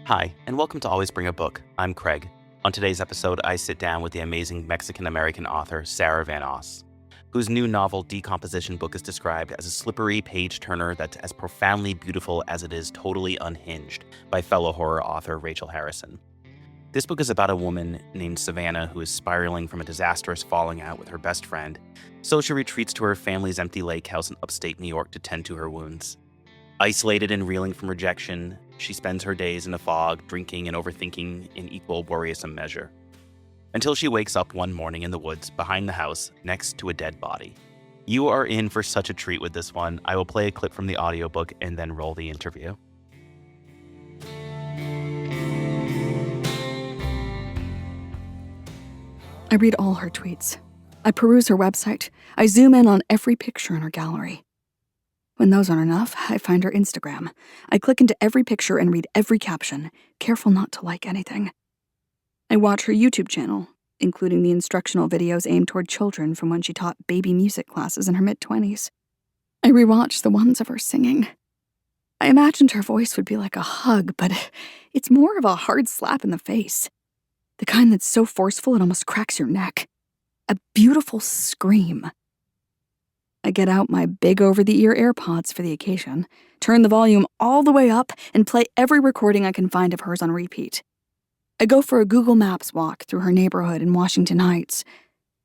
Hi, and welcome to Always Bring a Book. I'm Craig. On today's episode, I sit down with the amazing Mexican-American author Sara van Os, whose new novel Decomposition Book is described as a slippery page-turner that's as profoundly beautiful as it is totally unhinged by fellow horror author Rachel Harrison. This book is about a woman named Savannah who is spiraling from a disastrous falling out with her best friend, so she retreats to her family's empty lake house in upstate New York to tend to her wounds. Isolated and reeling from rejection, she spends her days in the fog, drinking and overthinking in equal worrisome measure. Until she wakes up one morning in the woods behind the house next to a dead body. You are in for such a treat with this one. I will play a clip from the audiobook and then roll the interview. I read all her tweets. I peruse her website. I zoom in on every picture in her gallery. When those aren't enough, I find her Instagram. I click into every picture and read every caption, careful not to like anything. I watch her YouTube channel, including the instructional videos aimed toward children from when she taught baby music classes in her mid-20s. I rewatch the ones of her singing. I imagined her voice would be like a hug, but it's more of a hard slap in the face. The kind that's so forceful it almost cracks your neck. A beautiful scream. I get out my big over-the-ear AirPods for the occasion, turn the volume all the way up, and play every recording I can find of hers on repeat. I go for a Google Maps walk through her neighborhood in Washington Heights.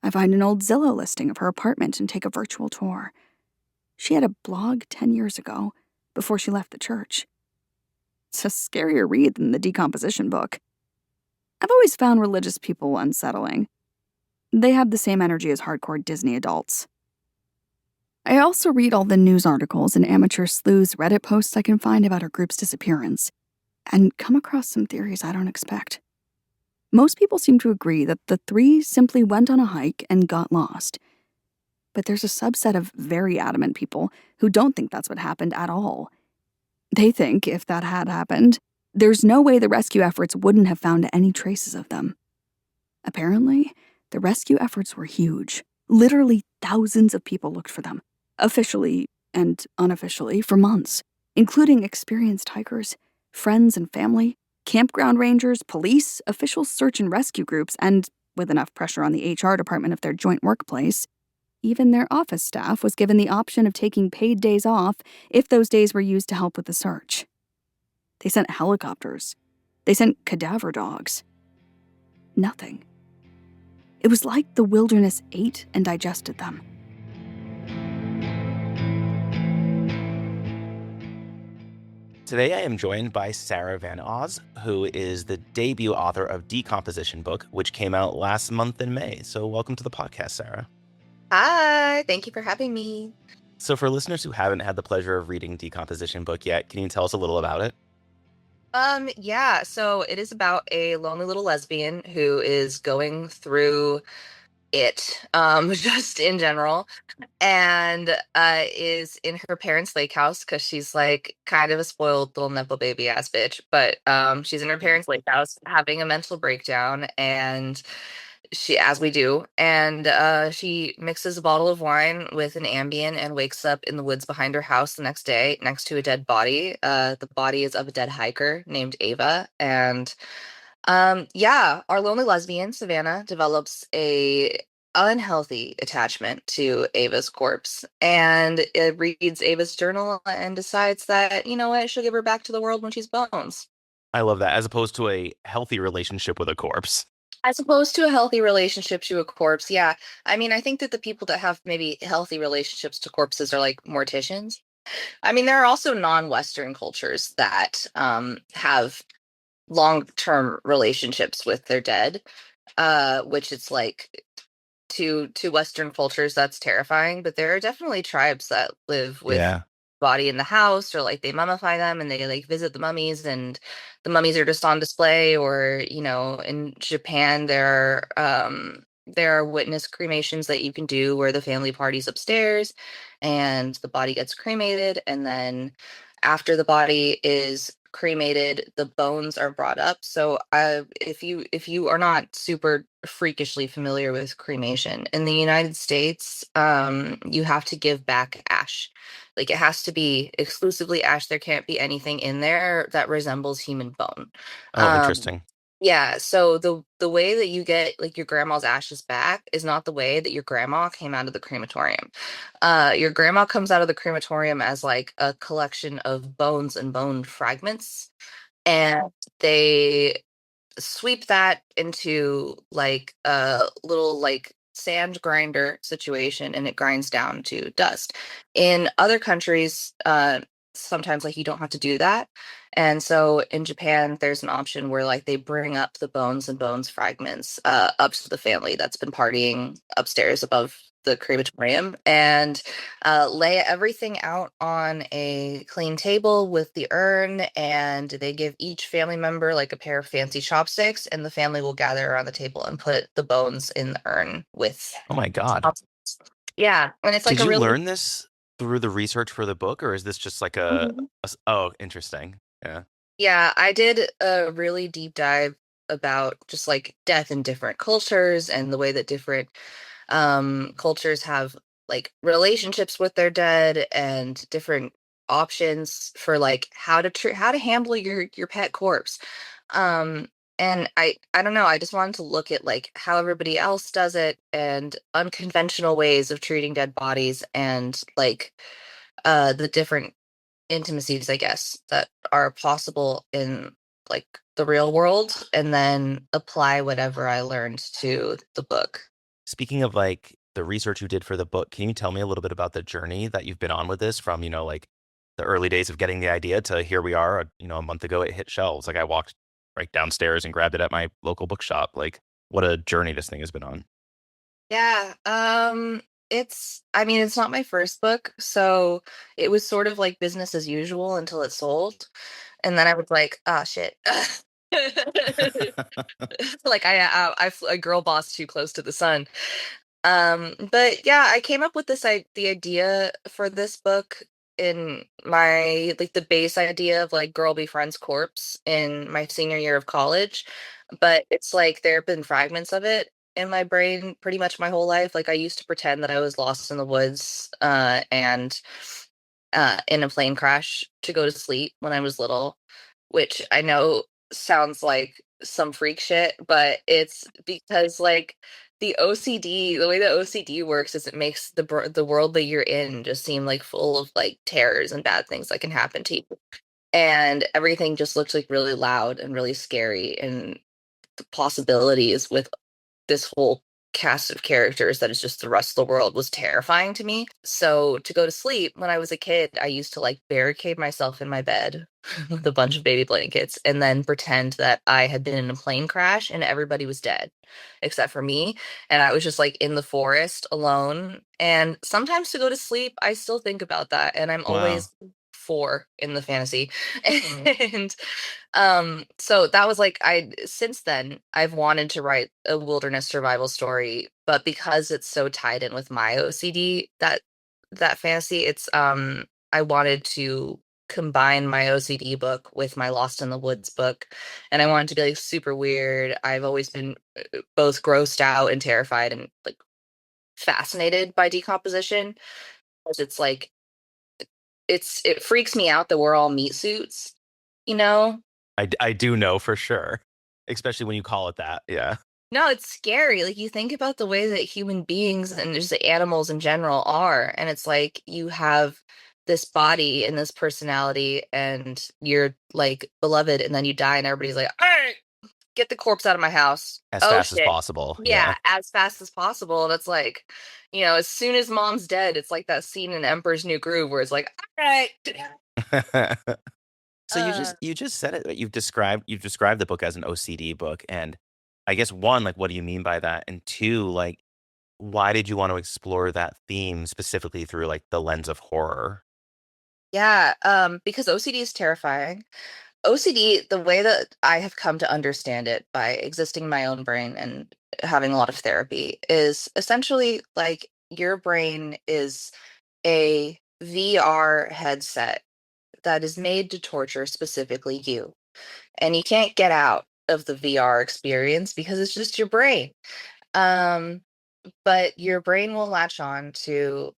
I find an old Zillow listing of her apartment and take a virtual tour. She had a blog 10 years ago, before she left the church. It's a scarier read than the Decomposition Book. I've always found religious people unsettling. They have the same energy as hardcore Disney adults. I also read all the news articles and amateur sleuths Reddit posts I can find about her group's disappearance, and come across some theories I don't expect. Most people seem to agree that the three simply went on a hike and got lost. But there's a subset of very adamant people who don't think that's what happened at all. They think if that had happened, there's no way the rescue efforts wouldn't have found any traces of them. Apparently, the rescue efforts were huge. Literally thousands of people looked for them, officially and unofficially, for months, including experienced hikers, friends and family, campground rangers, police, official search and rescue groups, and, with enough pressure on the HR department of their joint workplace, even their office staff was given the option of taking paid days off if those days were used to help with the search. They sent helicopters. They sent cadaver dogs. Nothing. It was like the wilderness ate and digested them. Today I am joined by Sara van Os, who is the debut author of Decomposition Book, which came out last month in May. So welcome to the podcast, Sara. Hi, thank you for having me. So for listeners who haven't had the pleasure of reading Decomposition Book yet, can you tell us a little about it? Yeah, so it is about a lonely little lesbian who is going through it, just in general, and is in her parents' lake house because she's like kind of a spoiled little nepo baby ass bitch. But she's in her parents' lake house having a mental breakdown, and as we do, and she mixes a bottle of wine with an Ambien and wakes up in the woods behind her house the next day next to a dead body. The body is of a dead hiker named Ava, and yeah, our lonely lesbian Savannah develops a unhealthy attachment to Ava's corpse, and it reads Ava's journal and decides that, you know what, she'll give her back to the world when she's bones. I love that, as opposed to a healthy relationship with a corpse. As opposed to a healthy relationship to a corpse, yeah. I mean, I think that the people that have maybe healthy relationships to corpses are like morticians. I mean, there are also non-Western cultures that have long-term relationships with their dead, which it's like to Western cultures that's terrifying. But there are definitely tribes that live with Yeah. body in the house, or like they mummify them and they like visit the mummies, and the mummies are just on display. Or, you know, in Japan there are witness cremations that you can do where the family party's upstairs and the body gets cremated, and then after the body is cremated, the bones are brought up. So if you are not super freakishly familiar with cremation, in the United States, you have to give back ash. Like it has to be exclusively ash. There can't be anything in there that resembles human bone. Oh, Um, interesting. yeah, so the way that you get like your grandma's ashes back is not the way that your grandma came out of the crematorium. Your grandma comes out of the crematorium as like a collection of bones and bone fragments, and they sweep that into like a little like sand grinder situation, and it grinds down to dust. In other countries, sometimes like you don't have to do that. And so in Japan, there's an option where like they bring up the bones and bones fragments up to the family that's been partying upstairs above the crematorium, and lay everything out on a clean table with the urn, and they give each family member like a pair of fancy chopsticks, and the family will gather around the table and put the bones in the urn with Oh my God. chopsticks. Yeah, and it's like Did a you really learn this through the research for the book, or is this just like Mhm. oh, interesting. Yeah. Yeah, I did a really deep dive about just like death in different cultures and the way that different cultures have like relationships with their dead and different options for like how to handle your pet corpse. um and I don't know, I just wanted to look at like how everybody else does it and unconventional ways of treating dead bodies, and like the different intimacies, I guess, that are possible in like the real world, and then apply whatever I learned to the book. Speaking of like the research you did for the book, can you tell me a little bit about the journey that you've been on with this from, like the early days of getting the idea to here we are, a month ago it hit shelves. Like I walked right downstairs and grabbed it at my local bookshop. Like what a journey this thing has been on. Yeah, I mean, it's not my first book, so it was sort of like business as usual until it sold. And then I was like, ah, shit. Like I girl boss too close to the sun. But yeah, I came up with the idea for this book in my like the base idea of like girl befriends corpse in my senior year of college. But it's like there have been fragments of it in my brain pretty much my whole life. Like I used to pretend that I was lost in the woods and in a plane crash to go to sleep when I was little, which I know sounds like some freak shit, but it's because like the way that OCD works is it makes the world that you're in just seem like full of like terrors and bad things that can happen to you. And everything just looks like really loud and really scary, and the possibilities with this whole cast of characters that is just the rest of the world was terrifying to me. So to go to sleep when I was a kid, I used to like barricade myself in my bed with a bunch of baby blankets and then pretend that I had been in a plane crash and everybody was dead except for me. And I was just like in the forest alone. And sometimes to go to sleep, I still think about that. And I'm Wow. always four in the fantasy. And so that was like I since then I've wanted to write a wilderness survival story, but because it's so tied in with my OCD, that fantasy, it's I wanted to combine my OCD book with my Lost in the Woods book, and I wanted to be like super weird. I've always been both grossed out and terrified and like fascinated by decomposition, because it's like it freaks me out that we're all meat suits, you know? I do know for sure, especially when you call it that. Yeah. No, it's scary. Like you think about the way that human beings and just the animals in general are, and it's like you have this body and this personality, and you're like beloved, and then you die, and everybody's like, "All right, get the corpse out of my house." As Oh fast as shit. possible. Yeah, Yeah. as fast as possible. And it's like, as soon as mom's dead, it's like that scene in Emperor's New Groove where it's like, all right. So you Uh, just said it. You've described the book as an OCD book, and I guess one, like, what do you mean by that? And two, like, why did you want to explore that theme specifically through like the lens of horror? yeah, because OCD is terrifying. OCD, the way that I have come to understand it by existing in my own brain and having a lot of therapy, is essentially like your brain is a VR headset that is made to torture specifically you. And you can't get out of the VR experience because it's just your brain. Um, but your brain will latch on to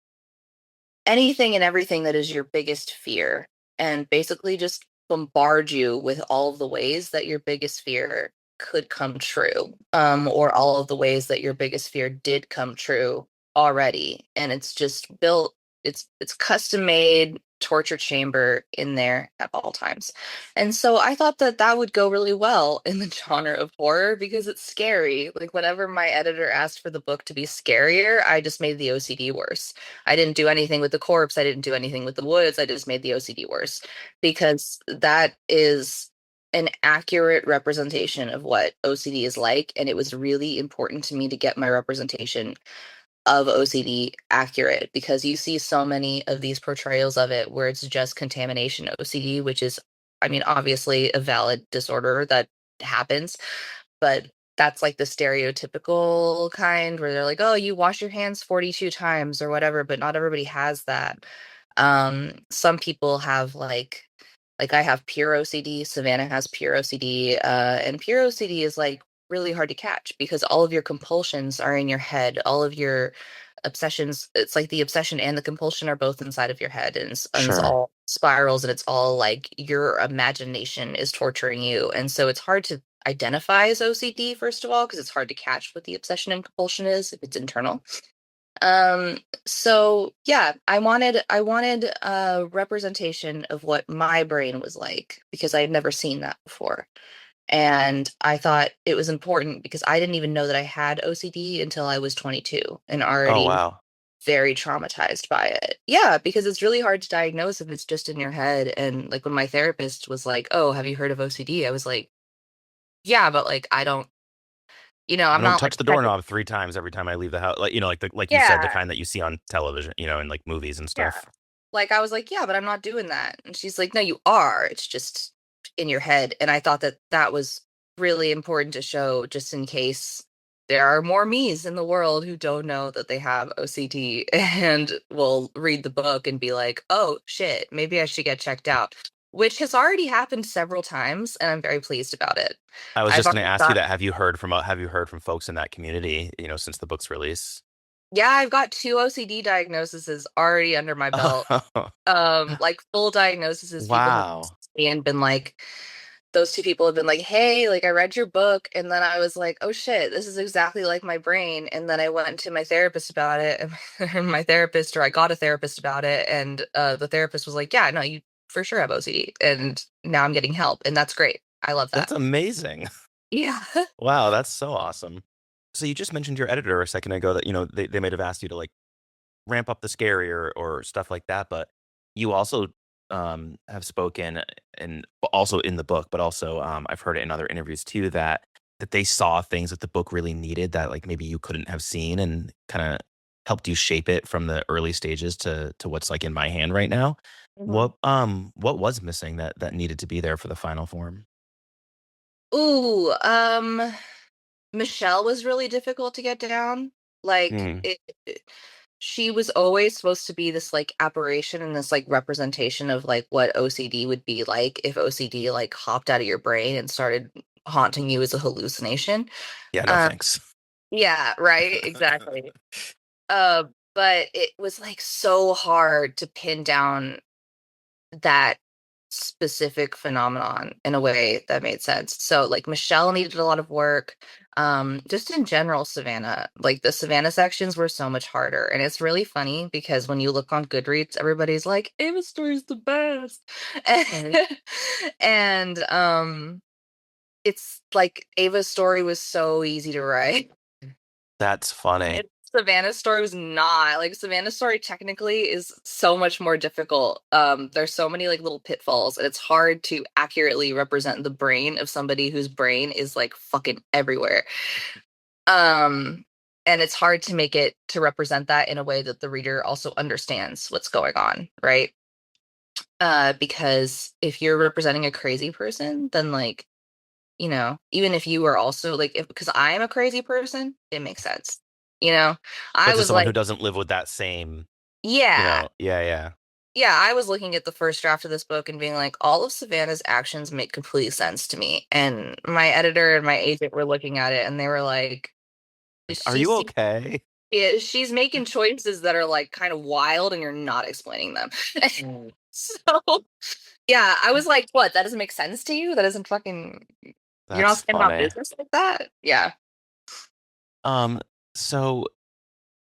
anything and everything that is your biggest fear and basically just bombard you with all of the ways that your biggest fear could come true, or all of the ways that your biggest fear did come true already. And it's just built, it's custom made torture chamber in there at all times. And so I thought that that would go really well in the genre of horror because it's scary. Like whenever my editor asked for the book to be scarier, I just made the OCD worse. I didn't do anything with the corpse. I didn't do anything with the woods. I just made the OCD worse because that is an accurate representation of what OCD is like. And it was really important to me to get my representation of OCD accurate because you see so many of these portrayals of it where it's just contamination OCD, which is, I mean, obviously a valid disorder that happens, but that's like the stereotypical kind where they're like, oh, you wash your hands 42 times or whatever, but not everybody has that. Some people have like I have pure OCD, Savannah has pure OCD, and pure OCD is like really hard to catch because all of your compulsions are in your head. All of your obsessions, it's like the obsession and the compulsion are both inside of your head, and it's Sure. all spirals, and it's all like your imagination is torturing you. And so it's hard to identify as OCD, first of all, because it's hard to catch what the obsession and compulsion is if it's internal. Um, so yeah, I wanted a representation of what my brain was like because I had never seen that before. And I thought it was important because I didn't even know that I had OCD until I was 22 and Oh, already wow. very traumatized by it. Yeah, because it's really hard to diagnose if it's just in your head. And like when my therapist was like, "Oh, have you heard of OCD?" I was like, "Yeah, but like I don't, I I'm don't not like touch the checking." doorknob 3 times every time I leave the house. Like, like you said, the Yeah, kind that you see on television, in like movies and yeah. stuff. Like, I was like, "Yeah, but I'm not doing that." And she's like, "No, you are. It's just in your head." And I thought that that was really important to show just in case there are more me's in the world who don't know that they have OCD and will read the book and be like, "Oh, shit, maybe I should get checked out," which has already happened several times, and I'm very pleased about it. I was I've just going to already ask you got that. Have you heard from folks in that community, since the book's release? Yeah, I've got 2 OCD diagnoses already under my belt. Oh, Like full diagnoses, people have wow. and been like, those 2 people have been like, "Hey, like I read your book," and then I was like, "Oh shit, this is exactly like my brain." And then I went to my therapist about it, and my therapist, or I got a therapist about it, and the therapist was like, "Yeah, no, you for sure have OCD," and now I'm getting help, and that's great. I love that. That's amazing. Yeah. Wow, that's so awesome. So you just mentioned your editor a second ago that, they might have asked you to like ramp up the scary or stuff like that, but you also have spoken and also in the book, but also I've heard it in other interviews too that they saw things that the book really needed that like maybe you couldn't have seen and kind of helped you shape it from the early stages to what's like in my hand right now. Mhm. What was missing that needed to be there for the final form? Ooh, Michelle was really difficult to get down. Like Hmm. she was always supposed to be this like apparition and this like representation of like what OCD would be like if OCD like hopped out of your brain and started haunting you as a hallucination. Yeah, no Um, thanks. yeah, right, exactly. Uh, but it was like so hard to pin down that specific phenomenon in a way that made sense. So like Michelle needed a lot of work. Just in general, Savannah, like the Savannah sections were so much harder. And it's really funny because when you look on Goodreads, everybody's like, Ava's story is the best. And, and it's like Ava's story was so easy to write. That's funny. Savannah's story was not. Like Savannah's story technically is so much more difficult. There's so many like little pitfalls, and it's hard to accurately represent the brain of somebody whose brain is like fucking everywhere. Um, and it's hard to make it to represent that in a way that the reader also understands what's going on, right? Because if you're representing a crazy person, then like, even if you are also like, if because I am a crazy person, it makes sense. You know, But I to was someone who like, doesn't live with that same, yeah, yeah, yeah. yeah, I was looking at the first draft of this book and being like, all of Savannah's actions make complete sense to me. And my editor and my agent were looking at it and they were like, Like, are she you seems okay? she's making choices that are like kind of wild and you're not explaining them. So yeah, I was like, what? That doesn't make sense to you? That doesn't fucking you're not That's standing on funny. business like that? Yeah. Um, so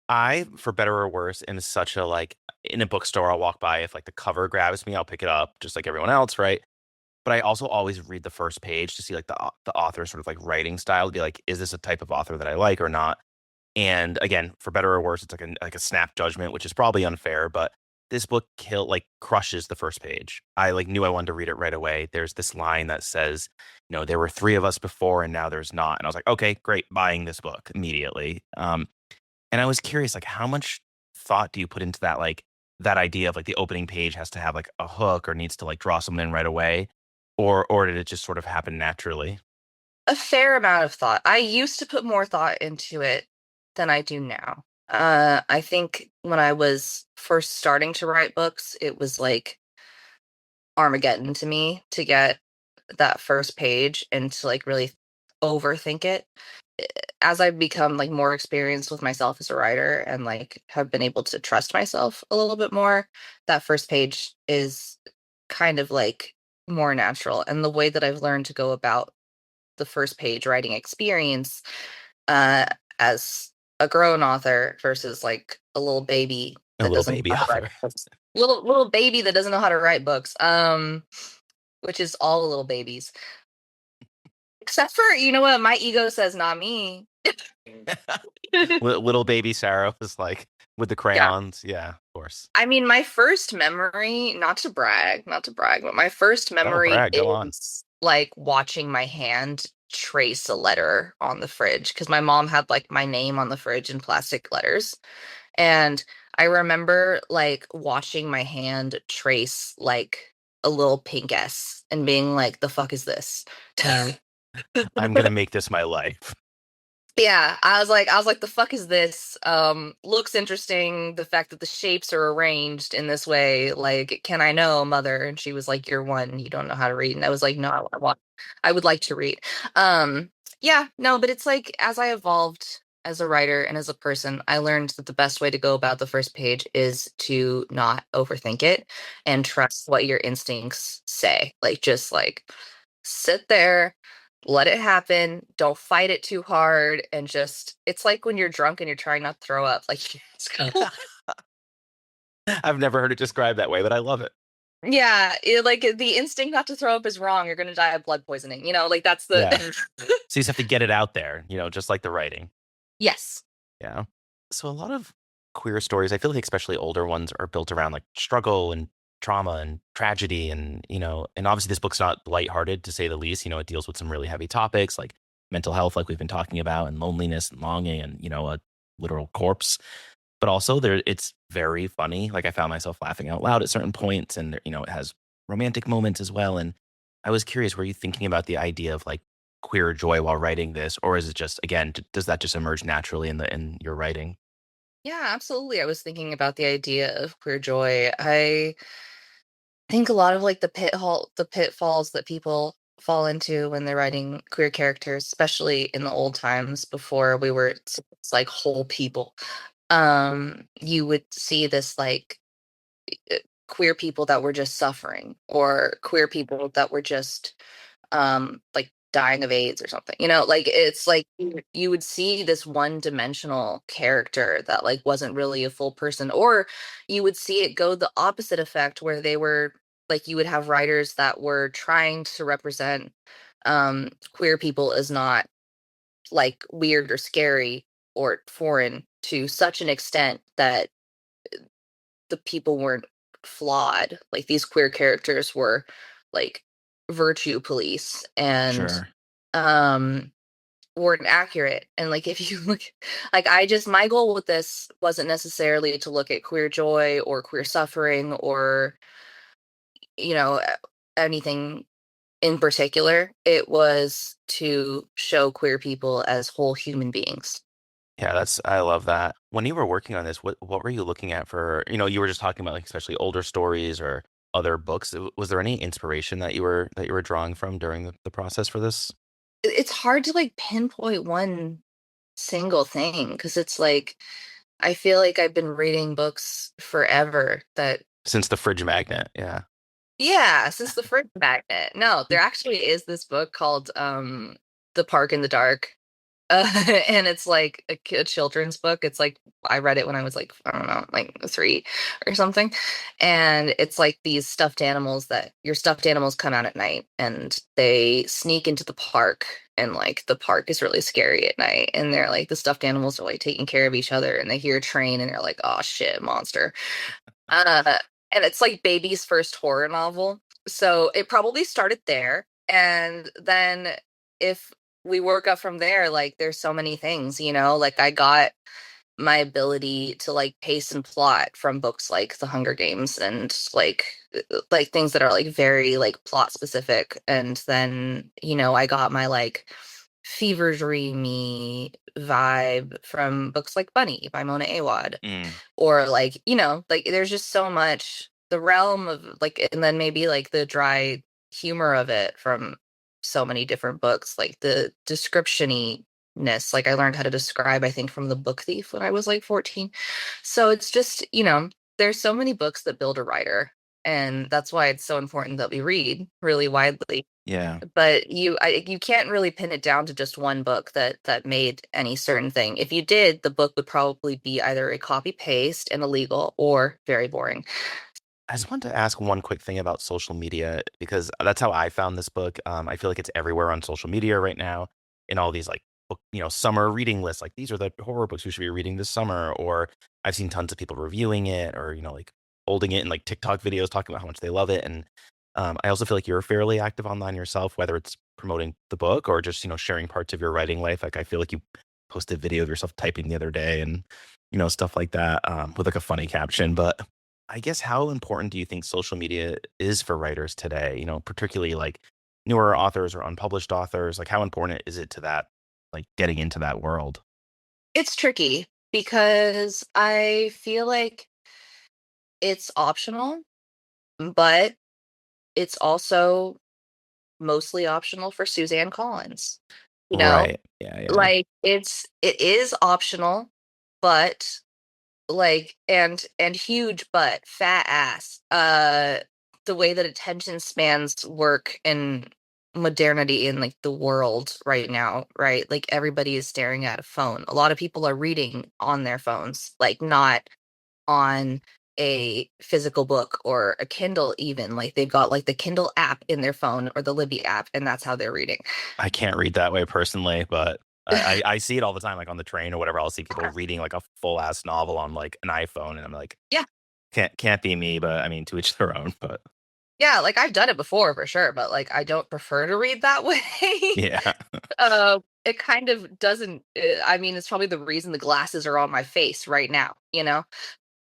I, for better or worse, am such a like in a bookstore, I'll walk by if like the cover grabs me, I'll pick it up just like everyone else, right? But I also always read the first page to see like the author's sort of like writing style to be like, is this a type of author that I like or not? And again, for better or worse, it's like a snap judgment, which is probably unfair, but this book crushes the first page. I like knew I wanted to read it right away. There's this line that says, there were three of us before and now there's not. And I was like, okay, great, buying this book immediately. And I was curious, like, how much thought do you put into that, like that idea of like the opening page has to have like a hook or needs to like draw someone in right away, or did it just sort of happen naturally? A fair amount of thought. I used to put more thought into it than I do now. I think when I was first starting to write books, it was like Armageddon to me to get that first page and to like really overthink it. Eh, As I've become like more experienced with myself as a writer and like have been able to trust myself a little bit more, that first page is kind of like more natural. And the way that I've learned to go about the first page writing experience uh as a grown author versus like a little baby A that little doesn't know baby how to write author. books. Little baby that doesn't know how to write books, which is all the little babies except for, you know what, my ego says not me. Little baby Sarah was like with the Yeah, crayons. Yeah, of course. I mean, my first memory, not to brag, but my first Oh, memory brag, go on. is like watching my hand trace a letter on the fridge because my mom had like my name on the fridge in plastic letters. And I remember like watching my hand trace like a little pink S and being like, the fuck is this? I'm gonna make this my life. Yeah, I was like, the fuck is this? Looks interesting. The fact that the shapes are arranged in this way, like, can I know, mother? And she was like, you're one, you don't know how to read. And I was like, no, I would like to read. Um, yeah, no, but it's like as I evolved as a writer and as a person, I learned that the best way to go about the first page is to not overthink it and trust what your instincts say. Like just like sit there, let it happen, don't fight it too hard, and just it's like when you're drunk and you're trying not to throw up, like, you just go I've never heard it described that way, but I love it. yeah, like, the instinct not to throw up is wrong, you're gonna die of blood poisoning, like, that's the Yeah. So you just have to get it out there, just like the writing. Yes. Yeah. So a lot of queer stories, I feel like especially older ones, are built around like struggle and trauma and tragedy and obviously this book's not lighthearted to say the least. It deals with some really heavy topics like mental health, like we've been talking about, and loneliness and longing and, a literal corpse. But also it's very funny. Like I found myself laughing out loud at certain points and it has romantic moments as well. And I was curious, were you thinking about the idea of like queer joy while writing this, or is it just again, does that just emerge naturally in your writing? Yeah, absolutely, I was thinking about the idea of queer joy. I think a lot of, like, the pitfalls that people fall into when they're writing queer characters, especially in the old times before we were like, whole people, you would see this, like, queer people that were just suffering or queer people that were just like dying of AIDS or something. Like it's like you would see this one-dimensional character that like wasn't really a full person, or you would see it go the opposite effect where they were like you would have writers that were trying to represent queer people as not like weird or scary or foreign to such an extent that the people weren't flawed. Like these queer characters were like virtue police and Sure. um weren't accurate. And like if you look like I just my goal with this wasn't necessarily to look at queer joy or queer suffering or you know anything in particular. It was to show queer people as whole human beings. Yeah, I love that. When you were working on this, what were you looking at for, you were just talking about like especially older stories or other books. Was there any inspiration that you were drawing from during the process for this? It's hard to like pinpoint one single thing because it's like I feel like I've been reading books forever that Since the fridge magnet, yeah. yeah, since the Fridge Magnet. No, there actually is this book called The Park in the Dark. And it's like a children's book. It's like I read it when I was like, I don't know, like 3 or something. And it's like these stuffed animals that your stuffed animals come out at night and they sneak into the park and like the park is really scary at night. And they're like the stuffed animals are like taking care of each other and they hear a train and they're like, oh shit, monster. Uh, and it's like baby's first horror novel. So it probably started there. And then if we work up from there, like there's so many things, like I got my ability to like pace and plot from books like The Hunger Games and like things that are like very like plot specific. And then, I got my like fever dreamy vibe from books like Bunny by Mona Awad Mm. or like like there's just so much the realm of like and then maybe like the dry humor of it from so many different books like the description-ness like I learned how to describe I think from The Book Thief when I was like 14 so it's just there's so many books that build a writer and that's why it's so important that we read really widely Yeah. but you can't really pin it down to just one book that made any certain thing. If you did, the book would probably be either a copy paste and illegal or very boring. I just wanted to ask one quick thing about social media because that's how I found this book. I feel like it's everywhere on social media right now in all these like book, summer reading lists. Like these are the horror books you should be reading this summer. Or I've seen tons of people reviewing it or, like holding it in like TikTok videos talking about how much they love it. And I also feel like you're fairly active online yourself, whether it's promoting the book or just, sharing parts of your writing life. Like I feel like you posted a video of yourself typing the other day and, stuff like that with like a funny caption. But I guess how important do you think social media is for writers today? Particularly like newer authors or unpublished authors. Like how important is it to that, like getting into that world? It's tricky because I feel like it's optional, but it's also mostly optional for Suzanne Collins. You know, Right. Yeah. Yeah. like it is optional, but like and huge butt fat ass the way that attention spans work in modernity in like the world right now, right? Like everybody is staring at a phone. A lot of people are reading on their phones, like not on a physical book or a Kindle even. Like they've got like the Kindle app in their phone or the Libby app and that's how they're reading. I can't read that way personally, but I see it all the time, like on the train or whatever. I'll see people reading like a full ass novel on like an iPhone, and I'm like, Yeah. can't be me. But I mean, to each their own. But Yeah, like I've done it before for sure, but like I don't prefer to read that way. yeah, It kind of doesn't. I mean, it's probably the reason the glasses are on my face right now.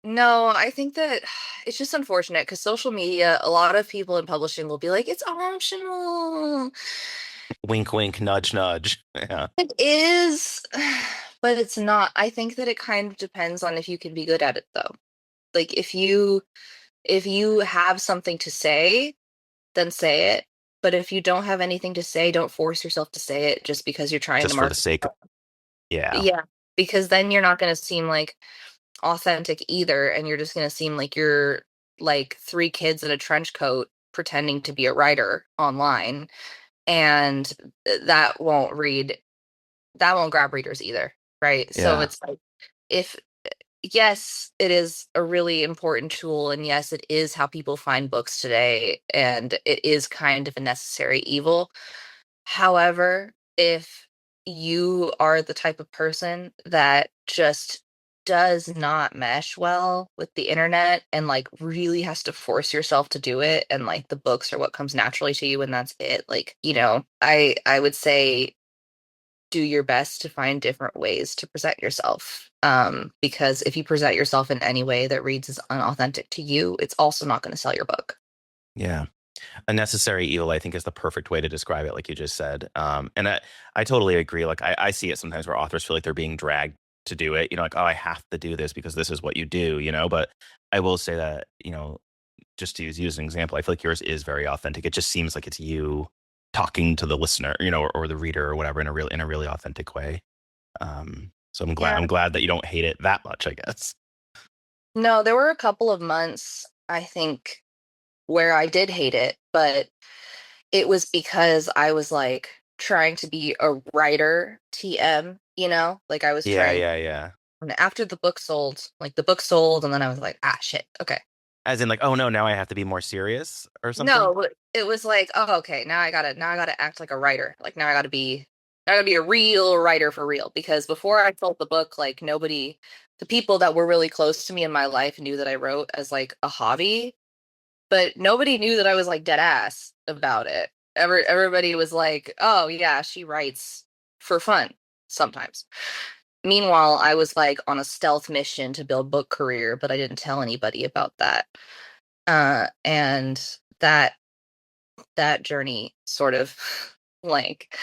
No, I think that it's just unfortunate because social media. A lot of people in publishing will be like, "It's optional." wink, wink, nudge, nudge. Yeah, It is, but it's not. I think that it kind of depends on if you can be good at it, though. Like if you have something to say then say it. But if you don't have anything to say, don't force yourself to say it just because you're trying to just for the market sake. yourself. Yeah, Yeah, because then you're not going to seem like authentic either, and you're just going to seem like you're like 3 kids in a trench coat pretending to be a writer online, and that won't read. That won't grab readers either, right? So yeah. it's like if yes, it is a really important tool. And yes, it is how people find books today. And it is kind of a necessary evil. However, if you are the type of person that just does not mesh well with the internet and like really has to force yourself to do it and like the books are what comes naturally to you and that's it like I would say do your best to find different ways to present yourself. Because if you present yourself in any way that reads as unauthentic to you, it's also not going to sell your book. Yeah. A necessary evil, I think, is the perfect way to describe it, like you just said. And I totally agree. Like I see it sometimes where authors feel like they're being dragged to do it, like, oh, I have to do this because this is what you do, but I will say that, just to use you as an example, I feel like yours is very authentic. It just seems like it's you talking to the listener, or the reader or whatever in a really authentic way. So Yeah. I'm glad that you don't hate it that much, I guess. No, there were a couple of months, I think, where I did hate it, but it was because I was like trying to be a writer TM, like I was Yeah, trying. yeah, yeah. And after the book sold, like the book sold, and then I was like, ah, shit, okay. As in, like, oh no, now I have to be more serious or something. No, but it was like, oh, okay, now I gotta act like a writer. Like now I gotta be a real writer for real. Because before I sold the book, like the people that were really close to me in my life knew that I wrote as like a hobby, but nobody knew that I was like dead ass about it. Everybody was like, oh yeah, she writes for fun sometimes. Meanwhile, I was like on a stealth mission to build book career, but I didn't tell anybody about that. And that that journey sort of like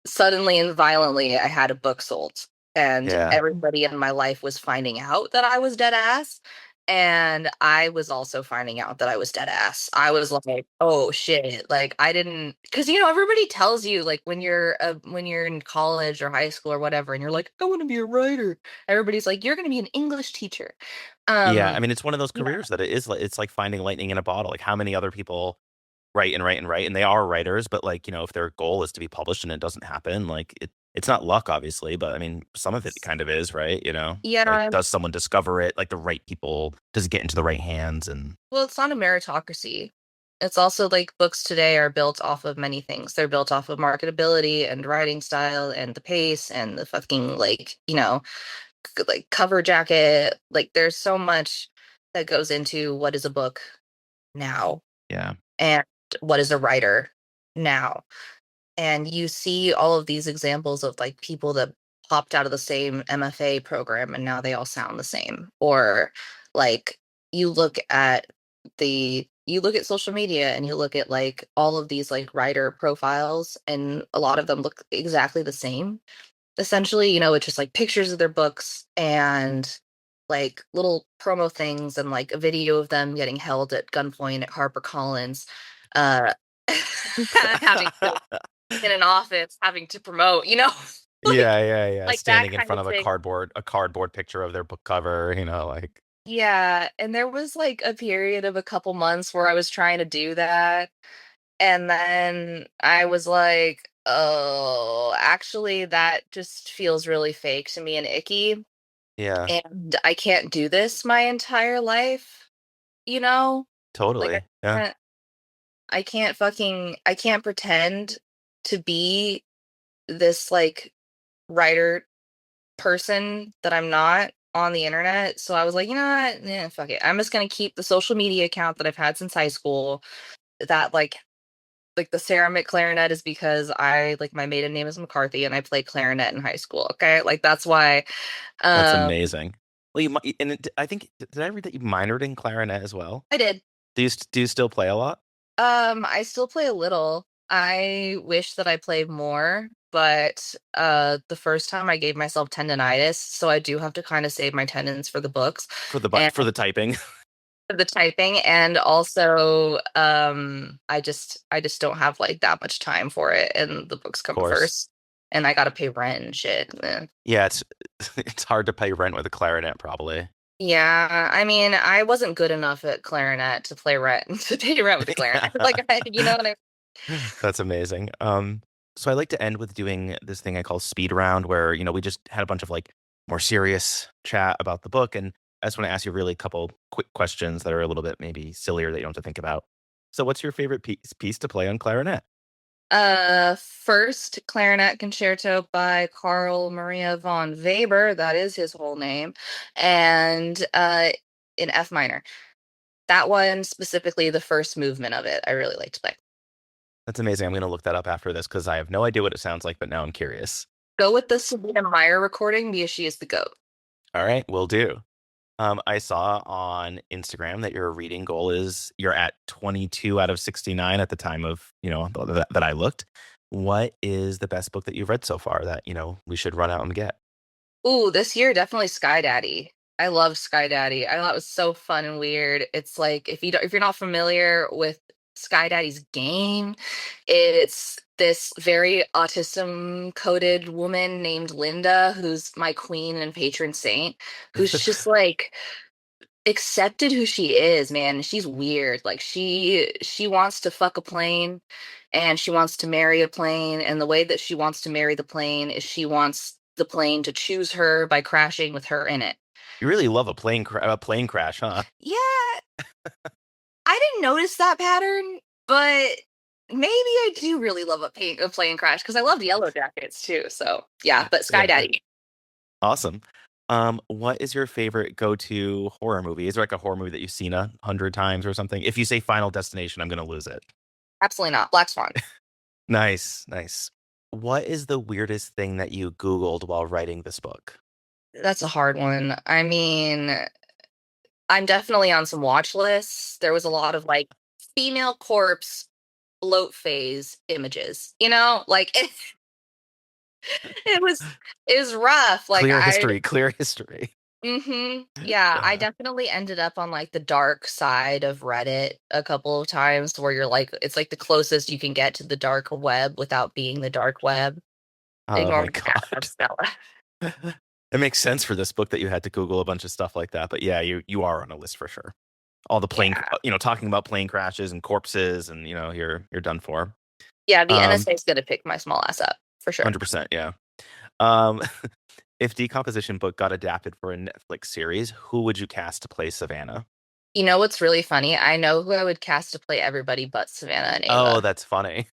suddenly and violently I had a book sold, and Yeah. everybody in my life was finding out that I was dead ass, and I was also finding out that I was dead ass. I was like, oh shit, like I didn't, because everybody tells you like when you're in college or high school or whatever, and you're like, I want to be a writer, everybody's like, you're going to be an English teacher. Yeah, I um mean, it's one of those yeah. careers that it's like finding lightning in a bottle. Like, how many other people write and write and write, and they are writers, but, like, if their goal is to be published and it doesn't happen, like, it's not luck, obviously, but, I mean, some of it kind of is, right, Like, Yeah, does someone discover it? Like, the right people, does it get into the right hands? And well, it's not a meritocracy. It's also like books today are built off of many things. They're built off of marketability and writing style and the pace and the fucking like, like cover jacket. Like there's so much that goes into what is a book now yeah. and what is a writer now. And you see all of these examples of like people that popped out of the same MFA program and now they all sound the same. Or like you look at you look at social media and you look at like all of these like writer profiles and a lot of them look exactly the same. Essentially, it's just like pictures of their books and like little promo things and like a video of them getting held at gunpoint at HarperCollins, uh having to in an office having to promote, Yeah, like yeah, yeah, that standing in kind front of of thing. a cardboard picture of their book cover, like Yeah, and there was like a period of a couple months where I was trying to do that, and then I was like, "Oh, actually that just feels really fake to me and icky, yeah, and I can't do this my entire life." You know? Like totally, yeah. can't I can't pretend to be this like writer person that I'm not on the internet. So I was like, you know what? Yeah, fuck it. I'm just gonna keep the social media account that I've had since high school. That like the ceramic clarinet is because I like my maiden name is McCarthy and I played clarinet in high school. Okay, like that's why. That's Um, amazing. Well, and I think did I read that you minored in clarinet as well? I did. Do you still play a lot? I still play a little. I wish that I played more, but the first time I gave myself tendonitis, so I do have to kind of save my tendons for the books and For the typing? the typing, and also I just don't have like that much time for it, and the books Of come course. first, and I got to pay rent and shit. Yeah, it's it's hard to pay rent with a clarinet, probably. Yeah, I mean, I wasn't good enough at clarinet to play rent to pay rent with a clarinet. Like, you know what I That's amazing. So I like to end with doing this thing I call speed round, where we just had a bunch of like more serious chat about the book, and I just want to ask you really a couple quick questions that are a little bit maybe sillier that you don't have to think about. So, what's your favorite piece to play on clarinet? First clarinet concerto by Carl Maria von Weber, that is his whole name, and in F minor. That one specifically, the first movement of it, I really like to play. That's amazing. I'm going to look that up after this because I have no idea what it sounds like, but now I'm curious. Go with the Sabina Meyer recording because she is the goat. All right, will do. I saw on Instagram that your reading goal is you're at 22 out of 69 at the time of, that I looked. What is the best book that you've read so far that, we should run out and get? Ooh, this year definitely Sky Daddy. I love Sky Daddy. I thought it was so fun and weird. It's like if you're not familiar with Sky Daddy's game, it's this very autism coded woman named Linda who's my queen and patron saint, who's just like accepted who she is, man. She's weird. Like she wants to fuck a plane and she wants to marry a plane, and the way that she wants to marry the plane is she wants the plane to choose her by crashing with her in it. You really love a plane crash, huh? Yeah, I didn't notice that pattern, but maybe I do really love a plane crash because I loved Yellow Jackets too. So yeah, but Sky Yeah. Daddy. Awesome. What is your favorite go-to horror movie? Is there like a horror movie that you've seen 100 times or something? If you say Final Destination, I'm gonna lose it. Absolutely not. Black Swan. Nice, nice. What is the weirdest thing that you Googled while writing this book? That's a hard one. I mean, I'm definitely on some watch lists. There was a lot of like female corpse bloat phase images, like it was it was rough. Like Clear history, clear history. yeah, I Uh, definitely ended up on like the dark side of Reddit a couple of times where you're like, it's like the closest you can get to the dark web without being the dark web. oh Ignore my my cat, God. Stella. It makes sense for this book that you had to Google a bunch of stuff like that. But yeah, you are on a list for sure. All the plane, Yeah. talking about plane crashes and corpses, and you're done for. Yeah, the Um, NSA is gonna pick my small ass up for sure. 100%, yeah. Um, if Decomposition Book got adapted for a Netflix series, who would you cast to play Savannah? You know what's really funny? I know who I would cast to play everybody but Savannah and Oh, Ava. that's funny.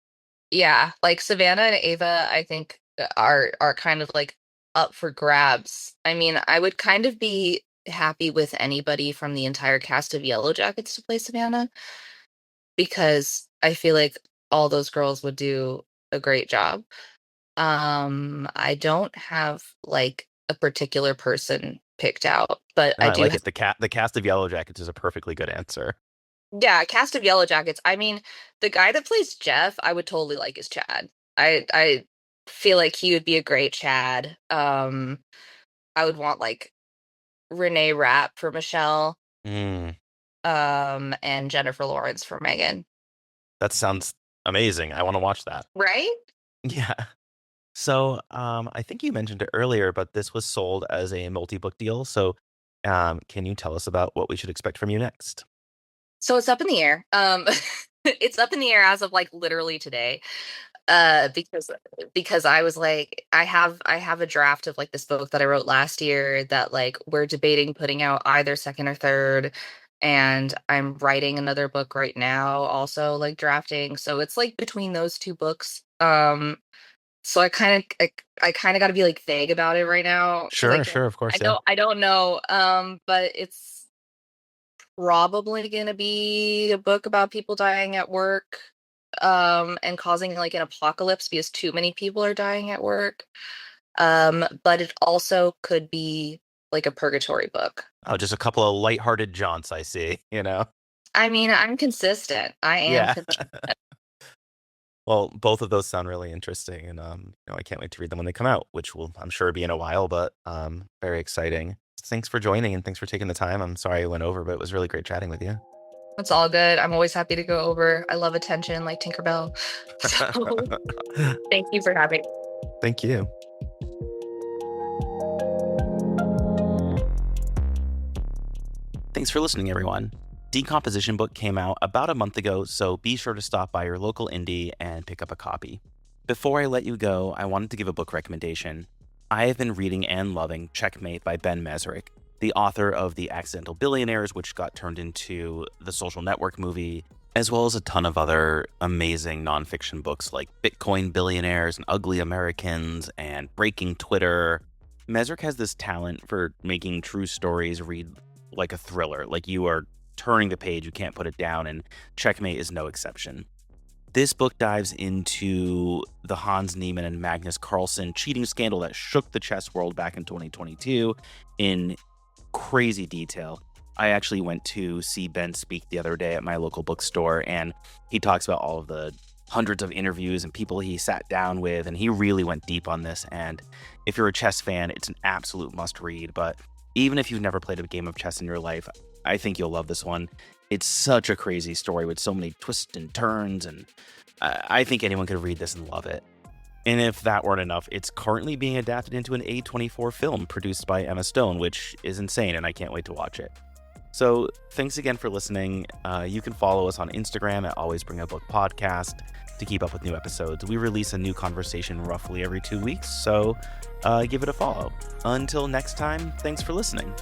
Yeah, like Savannah and Ava, I think are kind of like up for grabs. I mean, I would kind of be happy with anybody from the entire cast of Yellow Jackets to play Savannah because I feel like all those girls would do a great job. I don't have like a particular person picked out, but No, I I do like it. The cast of Yellow Jackets is a perfectly good answer. Yeah, cast of Yellow Jackets. I mean, the guy that plays Jeff, I would totally like as Chad. I feel like he would be a great Chad. I would want like Renee Rapp for Michelle, Mm, and Jennifer Lawrence for Megan. that sounds amazing. I want to watch that. Right? Yeah. So, I think you mentioned it earlier, but this was sold as a multi-book deal. So, can you tell us about what we should expect from you next? So it's up in the air. It's up in the air as of like literally today. Because I was like, I have a draft of like this book that I wrote last year that like we're debating putting out either second or third, and I'm writing another book right now, also like drafting. So it's like between those two books. So I kind of got to be like vague about it right now because Sure, sure, of course, yeah. I don't know. But it's probably gonna be a book about people dying at work, and causing like an apocalypse because too many people are dying at work. But it also could be like a purgatory book. Oh, just a couple of lighthearted jaunts, I see. I mean, I'm consistent. I am Yeah. consistent. Well, both of those sound really interesting, and I can't wait to read them when they come out, which will, I'm sure, be in a while, but very exciting. Thanks for joining and thanks for taking the time. I'm sorry I went over, but it was really great chatting with you. It's all good. I'm always happy to go over. I love attention like Tinkerbell. So thank you for having me. Thank you. Thanks for listening, everyone. Decomposition Book came out about a month ago, so be sure to stop by your local indie and pick up a copy. Before I let you go, I wanted to give a book recommendation. I have been reading and loving Checkmate by Ben Mesrick, the author of The Accidental Billionaires, which got turned into the Social Network movie, as well as a ton of other amazing nonfiction books like Bitcoin Billionaires and Ugly Americans and Breaking Twitter. Mesrick has this talent for making true stories read like a thriller, like you are turning the page, you can't put it down, and Checkmate is no exception. This book dives into the Hans Niemann and Magnus Carlsen cheating scandal that shook the chess world back in 2022 in crazy detail. I actually went to see Ben speak the other day at my local bookstore, and he talks about all of the hundreds of interviews and people he sat down with, and he really went deep on this. And if you're a chess fan, it's an absolute must read. But even if you've never played a game of chess in your life, I think you'll love this one. It's such a crazy story with so many twists and turns, and I think anyone could read this and love it. And if that weren't enough, it's currently being adapted into an A24 film produced by Emma Stone, which is insane, and I can't wait to watch it. So thanks again for listening. You can follow us on Instagram at Always Bring a Book Podcast to keep up with new episodes. We release a new conversation roughly every 2 weeks, so give it a follow. Until next time, thanks for listening.